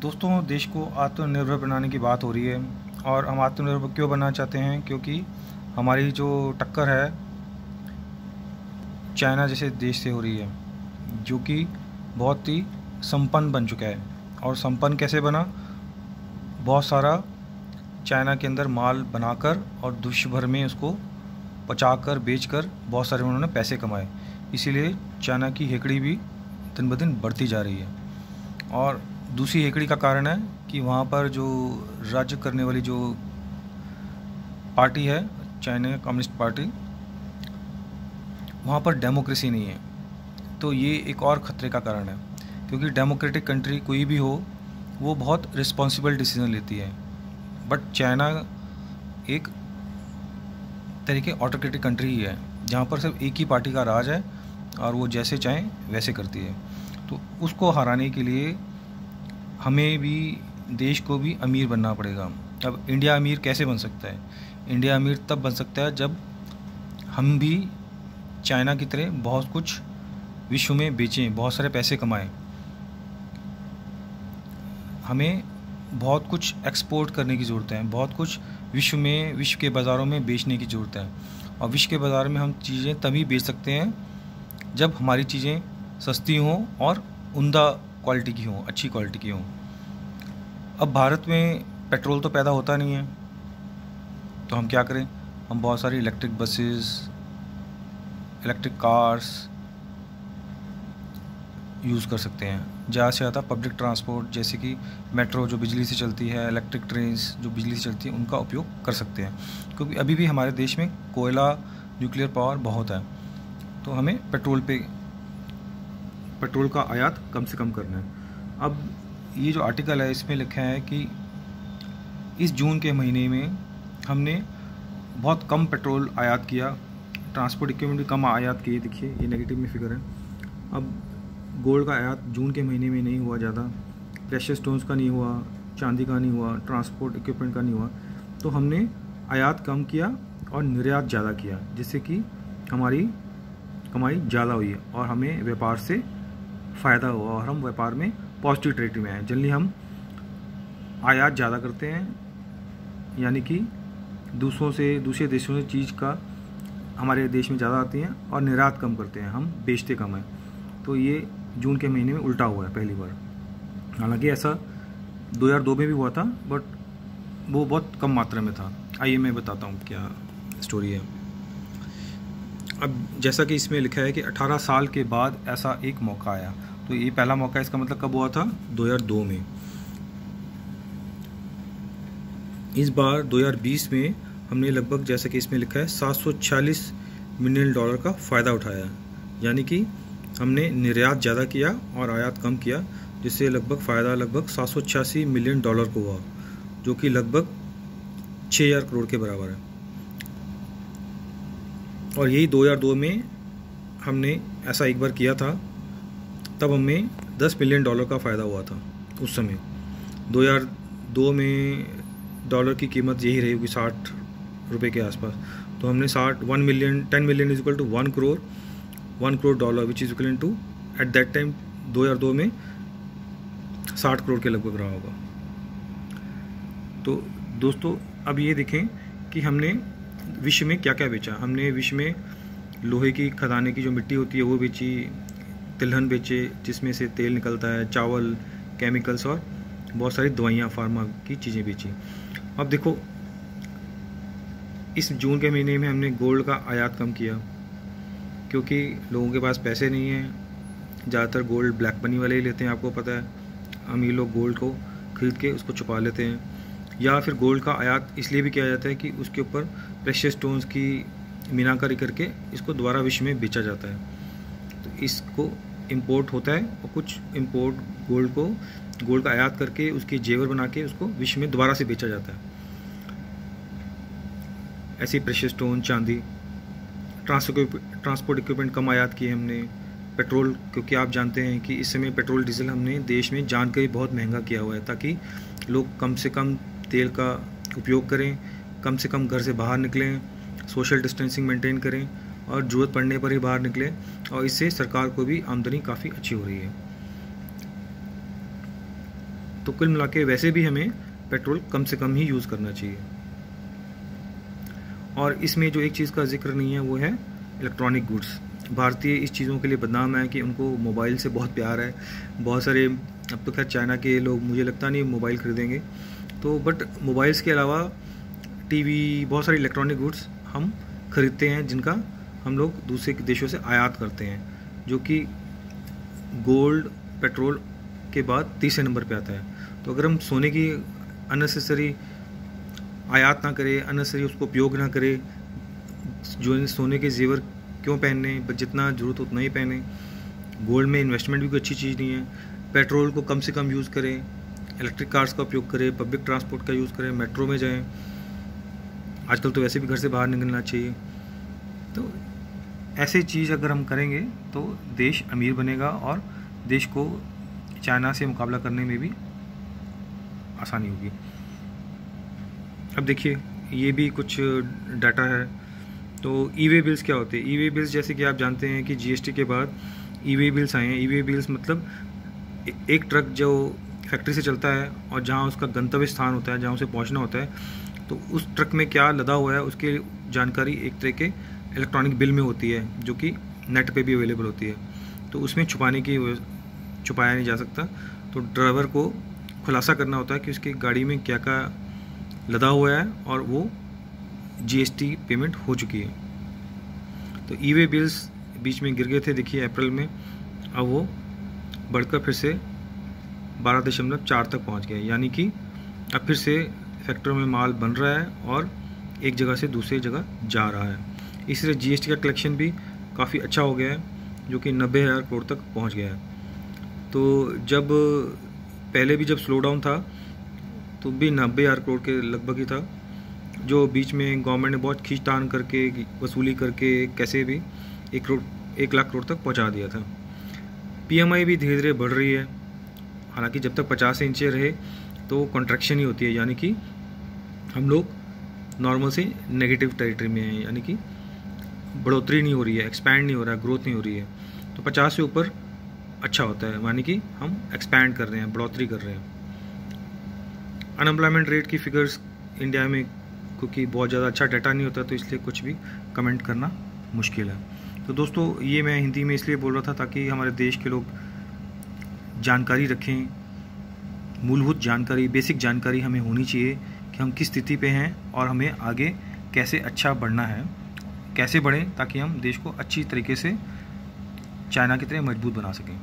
दोस्तों, देश को आत्मनिर्भर बनाने की बात हो रही है। और हम आत्मनिर्भर क्यों बनना चाहते हैं? क्योंकि हमारी जो टक्कर है चाइना जैसे देश से हो रही है, जो कि बहुत ही संपन्न बन चुका है। और संपन्न कैसे बना? बहुत सारा चाइना के अंदर माल बनाकर और विश्व भर में उसको पचाकर बेचकर बहुत सारे उन्होंने पैसे कमाए। इसीलिए चाइना की हेकड़ी भी दिन ब दिन बढ़ती जा रही है। और दूसरी हेकड़ी का कारण है कि वहाँ पर जो राज्य करने वाली जो पार्टी है, चाइना कम्युनिस्ट पार्टी, वहाँ पर डेमोक्रेसी नहीं है। तो ये एक और ख़तरे का कारण है, क्योंकि डेमोक्रेटिक कंट्री कोई भी हो वो बहुत रिस्पॉन्सिबल डिसीजन लेती है। बट चाइना एक तरीके ऑटोक्रेटिक कंट्री ही है, जहाँ पर सिर्फ एक ही पार्टी का राज है और वो जैसे चाहें वैसे करती है। तो उसको हराने के लिए हमें भी, देश को भी अमीर बनना पड़ेगा। अब इंडिया अमीर कैसे बन सकता है? इंडिया अमीर तब बन सकता है जब हम भी चाइना की तरह बहुत कुछ विश्व में बेचें, बहुत सारे पैसे कमाएं। हमें बहुत कुछ एक्सपोर्ट करने की ज़रूरत है, बहुत कुछ विश्व के बाज़ारों में बेचने की ज़रूरत है। और विश्व के बाज़ार में हम चीज़ें तभी बेच सकते हैं जब हमारी चीज़ें सस्ती हों और उम्दा क्वालिटी की हों, अच्छी क्वालिटी की हों। अब भारत में पेट्रोल तो पैदा होता नहीं है, तो हम क्या करें? हम बहुत सारी electric buses, electric cars use कर सकते हैं। ज़्यादा से ज़्यादा पब्लिक ट्रांसपोर्ट जैसे कि मेट्रो जो बिजली से चलती है, इलेक्ट्रिक ट्रेन्स जो बिजली से चलती है, उनका उपयोग कर सकते हैं। क्योंकि अभी भी हमारे देश में कोयला, न्यूक्लियर पावर बहुत है, तो हमें पेट्रोल का आयात कम से कम करना है। अब ये जो आर्टिकल है इसमें लिखा है कि इस जून के महीने में हमने बहुत कम पेट्रोल आयात किया, ट्रांसपोर्ट इक्विपमेंट भी कम आयात किए। देखिए ये नेगेटिव में फिगर है। अब गोल्ड का आयात जून के महीने में नहीं हुआ ज़्यादा, प्रेशियस स्टोन्स का नहीं हुआ, चांदी का नहीं हुआ, ट्रांसपोर्ट इक्विपमेंट का नहीं हुआ। तो हमने आयात कम किया और निर्यात ज़्यादा किया, जिससे कि हमारी कमाई ज़्यादा हुई और हमें व्यापार से फ़ायदा हुआ और हम व्यापार में पॉजिटिव टेरिटरी में आए। जनरली हम आयात ज़्यादा करते हैं, यानी कि दूसरे देशों से चीज़ का हमारे देश में ज़्यादा आती हैं, और निर्यात कम करते हैं, हम बेचते कम हैं। तो ये जून के महीने में उल्टा हुआ है पहली बार। हालांकि ऐसा 2002 में भी हुआ था, बट वो बहुत कम मात्रा में था। आइए मैं बताता हूँ क्या स्टोरी है। अब जैसा कि इसमें लिखा है कि 18 साल के बाद ऐसा एक मौका आया। तो ये पहला मौका, इसका मतलब कब हुआ था? 2002 में। इस बार 2020 में हमने लगभग, जैसा कि इसमें लिखा है, 746 मिलियन डॉलर का फ़ायदा उठाया। यानी कि हमने निर्यात ज़्यादा किया और आयात कम किया, जिससे फ़ायदा लगभग 786 मिलियन डॉलर को हुआ, जो कि लगभग 6000 करोड़ के बराबर है। और यही 2002 में हमने ऐसा एक बार किया था, तब हमें 10 मिलियन डॉलर का फ़ायदा हुआ था। उस समय 2002 में डॉलर की कीमत यही रही होगी 60 रुपये के आसपास। तो हमने 10 million is equal to 1 crore dollar, which is equal to at that time 2002 में 60 करोड़ के लगभग रहा होगा। तो दोस्तों, अब ये देखें कि हमने विश्व में क्या क्या बेचा। हमने विश्व में लोहे की खदाने की जो मिट्टी होती है वो बेची, तिलहन बेचे जिसमें से तेल निकलता है, चावल, केमिकल्स और बहुत सारी दवाइयाँ, फार्मा की चीज़ें बेची। अब देखो, इस जून के महीने में हमने गोल्ड का आयात कम किया, क्योंकि लोगों के पास पैसे नहीं हैं। ज़्यादातर गोल्ड ब्लैक मनी वाले ही लेते हैं, आपको पता है। अमीर लोग गोल्ड को खरीद के उसको छुपा लेते हैं, या फिर गोल्ड का आयात इसलिए भी किया जाता है कि उसके ऊपर प्रेशियस स्टोन्स की मीनाकारी करके इसको दोबारा विश्व में बेचा जाता है। तो इसको इंपोर्ट होता है, और कुछ इंपोर्ट गोल्ड का आयात करके उसकी जेवर बना के उसको विश्व में दोबारा से बेचा जाता है। ऐसे प्रेशियस स्टोन, चांदी, ट्रांसपोर्ट इक्विपमेंट कम आयात किए हमने। पेट्रोल, क्योंकि आप जानते हैं कि इस समय पेट्रोल डीजल हमने देश में जान के ही बहुत महंगा किया हुआ है, ताकि लोग कम से कम तेल का उपयोग करें, कम से कम घर से बाहर निकलें, सोशल डिस्टेंसिंग मेंटेन करें और ज़रूरत पड़ने पर ही बाहर निकलें। और इससे सरकार को भी आमदनी काफ़ी अच्छी हो रही है। तो कुल मिला के वैसे भी हमें पेट्रोल कम से कम ही यूज़ करना चाहिए। और इसमें जो एक चीज़ का जिक्र नहीं है वो है इलेक्ट्रॉनिक गुड्स। भारतीय इस चीज़ों के लिए बदनाम है कि उनको मोबाइल से बहुत प्यार है। बहुत सारे, अब तो खैर चाइना के लोग मुझे लगता नहीं मोबाइल खरीदेंगे, तो बट मोबाइल्स के अलावा टीवी, बहुत सारी इलेक्ट्रॉनिक गुड्स हम खरीदते हैं जिनका हम लोग दूसरे देशों से आयात करते हैं, जो कि गोल्ड, पेट्रोल के बाद तीसरे नंबर पे आता है। तो अगर हम सोने की अननेसेसरी आयात ना करें, अननेसेसरी उसको उपयोग ना करें, जो सोने के जेवर क्यों पहनने, बस जितना ज़रूरत उतना ही पहने। गोल्ड में इन्वेस्टमेंट भी कोई अच्छी चीज़ नहीं है। पेट्रोल को कम से कम यूज़ करें, इलेक्ट्रिक कार्स का उपयोग करें, पब्लिक ट्रांसपोर्ट का यूज़ करें, मेट्रो में जाएं। आजकल तो वैसे भी घर से बाहर निकलना चाहिए। तो ऐसे चीज़ अगर हम करेंगे तो देश अमीर बनेगा और देश को चाइना से मुकाबला करने में भी आसानी होगी। अब देखिए, ये भी कुछ डाटा है। तो ई-वे बिल्स क्या होते हैं? ई-वे बिल्स जैसे कि आप जानते हैं कि जीएसटी के बाद ई-वे बिल्स आए हैं। ई-वे बिल्स मतलब एक ट्रक जो फैक्ट्री से चलता है और जहाँ उसका गंतव्य स्थान होता है, जहाँ उसे पहुँचना होता है, तो उस ट्रक में क्या लदा हुआ है उसकी जानकारी एक तरह के इलेक्ट्रॉनिक बिल में होती है, जो कि नेट पे भी अवेलेबल होती है। तो उसमें छुपाया नहीं जा सकता। तो ड्राइवर को खुलासा करना होता है कि उसकी गाड़ी में क्या क्या लदा हुआ है और वो जीएसटी पेमेंट हो चुकी है। तो ई-वे बिल्स बीच में गिर गए थे, देखिए अप्रैल में, अब वो बढ़कर फिर से 12.4 तक पहुंच गए। यानी कि अब फिर से फैक्ट्री में माल बन रहा है और एक जगह से दूसरी जगह जा रहा है। इसलिए जीएसटी का कलेक्शन भी काफ़ी अच्छा हो गया है, जो कि 90,000 करोड़ तक पहुंच गया है। तो जब पहले भी जब स्लो डाउन था तो भी 90,000 करोड़ के लगभग ही था, जो बीच में गवर्नमेंट ने बहुत खींचतान करके, वसूली करके कैसे भी 1 लाख करोड़ तक पहुंचा दिया था। पीएमआई भी धीरे धीरे बढ़ रही है। हालांकि जब तक 50 से नीचे रहे तो कॉन्ट्रैक्शन ही होती है, यानी कि हम लोग नॉर्मल से नेगेटिव टेरिटरी में हैं, यानी कि बढ़ोतरी नहीं हो रही है, एक्सपैंड नहीं हो रहा है, ग्रोथ नहीं हो रही है। तो 50 से ऊपर अच्छा होता है, यानी कि हम एक्सपैंड कर रहे हैं, बढ़ोतरी कर रहे हैं। अनएम्प्लॉयमेंट रेट की फिगर्स इंडिया में क्योंकि बहुत ज़्यादा अच्छा डाटा नहीं होता, तो इसलिए कुछ भी कमेंट करना मुश्किल है। तो दोस्तों, ये मैं हिंदी में इसलिए बोल रहा था ताकि हमारे देश के लोग जानकारी रखें, मूलभूत जानकारी, बेसिक जानकारी हमें होनी चाहिए कि हम किस स्थिति पे हैं और हमें आगे कैसे अच्छा बढ़ना है, कैसे बढ़ें ताकि हम देश को अच्छी तरीके से चाइना की तरह मजबूत बना सकें।